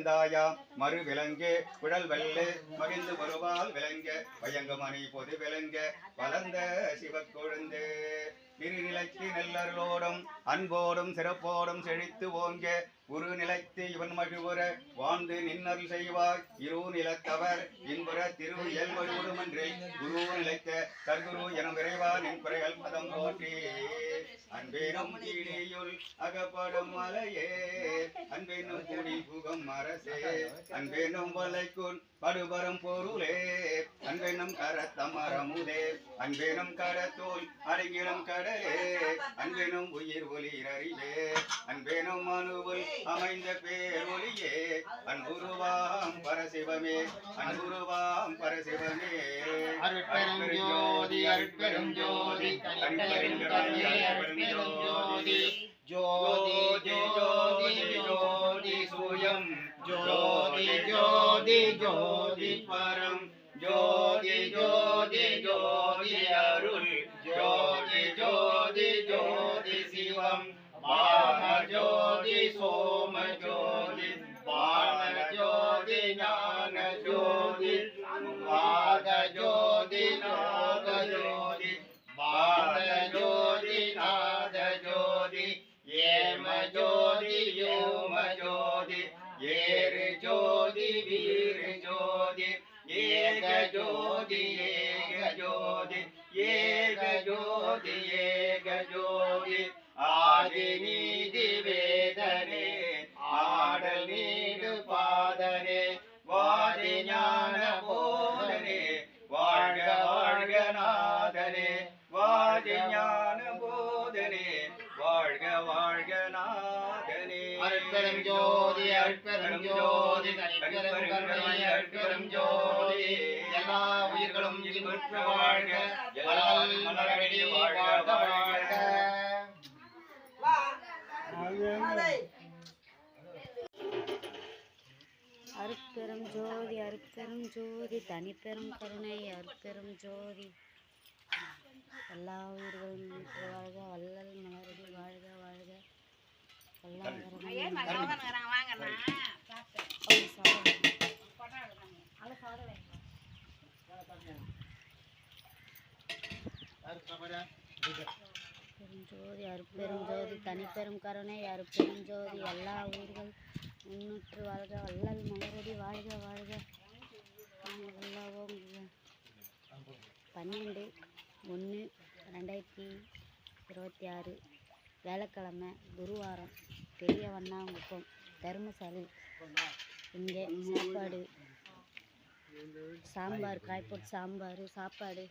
மருந்தாயா மறு விலங்கு குழல் வெள்ளு மகிழ்ந்து வருவால் விளங்க வயங்கமணி பொது விளங்க வளர்ந்த சிவக்கொழுந்து திருநிலைக்கு நெல்லர்களோடும் அன்போடும் சிறப்போடும் செழித்து ஓங்க குரு நிலைத்து இவன் மகிழ்வுற வாழ்ந்து நின்னருள் செய்வார் இரு நிலத்தவர் இன்புற திரு இயல்பொழுமன்றில் குரு நிலைத்த கர்குரு என விரைவான் என் குறைகள் பதம் போற்றி அன்பேனும் கீழியுள் அகப்படும் மலையே அன்பேனும் கூடி புகம் அரசே அன்பேனும் வலைக்குள் படுபரம் பொருளே அன்பேனும் கரத்தம் அறமுதே அன்பேனும் கடத்தோல் அடங்கிடும் கடலே அன்பேனும் உயிர் ஒளிர் அறிவே அன்பேனும் மனுவுள் அமைந்த பேரொளியே அன்புருவாம் பரசிவமே அன்புருவாம் பரசிவமே அருட்பெரும் ஜோதி அருட்பெரும் ஜோதி தனிப்பெரும் ஜோதி ஜோதி ஜோதி ஜோதி சூயம் ஜோதி ஜோதி ஜோதி பரம் ஜோதி ஜோதி ஜோதி அருள் ஜோதி ஜோதி ஜோதி சிவம் ஜோதி சோம ஜோதி பான ஜோதி ஞான ஜோதி வாத ஜோதி நாத ஜோதி பாத ஜோதி நாத ஜோதி ஏம ஜோதி யோம ஜோதி ஏறு ஜோதி வீர ஜோதி ஏக ஜோதி ஏக ஜோதி ஏக ஜோதி ஏக ஜோதி ஆதி நீதி வேதனே ஆடல் நீடு பாதனே வாதி ஞான போதனே வாழ்க வாழ்க நாதனே வாதி ஞான போதனே வாழ்க வாழ்க நாதனே அருட்பெரும் ஜோதி அருட்பெரும் ஜோதி தனிப்பெரும் கருணை அருட்பெரும் ஜோதி எல்லா உயிர்களும் இன்புற்று வாழ்க எல்லால் மலரடி வாழ்க வாழ்க அருட்பெரும் ஜோதி அருட்பெரும் ஜோதி தனிப்பெரும் கருணை அருட்பெரும் ஜோதி எல்லா உயிர்களும் வாழ்க வள்ளல் மலரடி வாழ்க வாழ்க ஜோதி அருட்பெரும் ஜோதி தனிப்பெரும் கருணை அருட்பெரும் ஜோதி எல்லா உயிர்கள் முன்னூற்று வாழ்க வள்ளல் மலரடி வாழ்க வாழ்க 12/1/2026 வேலைக்கிழமை குருவாரம் பெரிய வண்ணாங்குப்பம் தர்மசாலை. இங்கே சாப்பாடு சாம்பார் காய்போட்டு சாம்பார் சாப்பாடு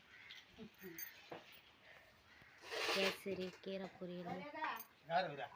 கேசரி கீரை பொரியல் சாப்பிடலாம்.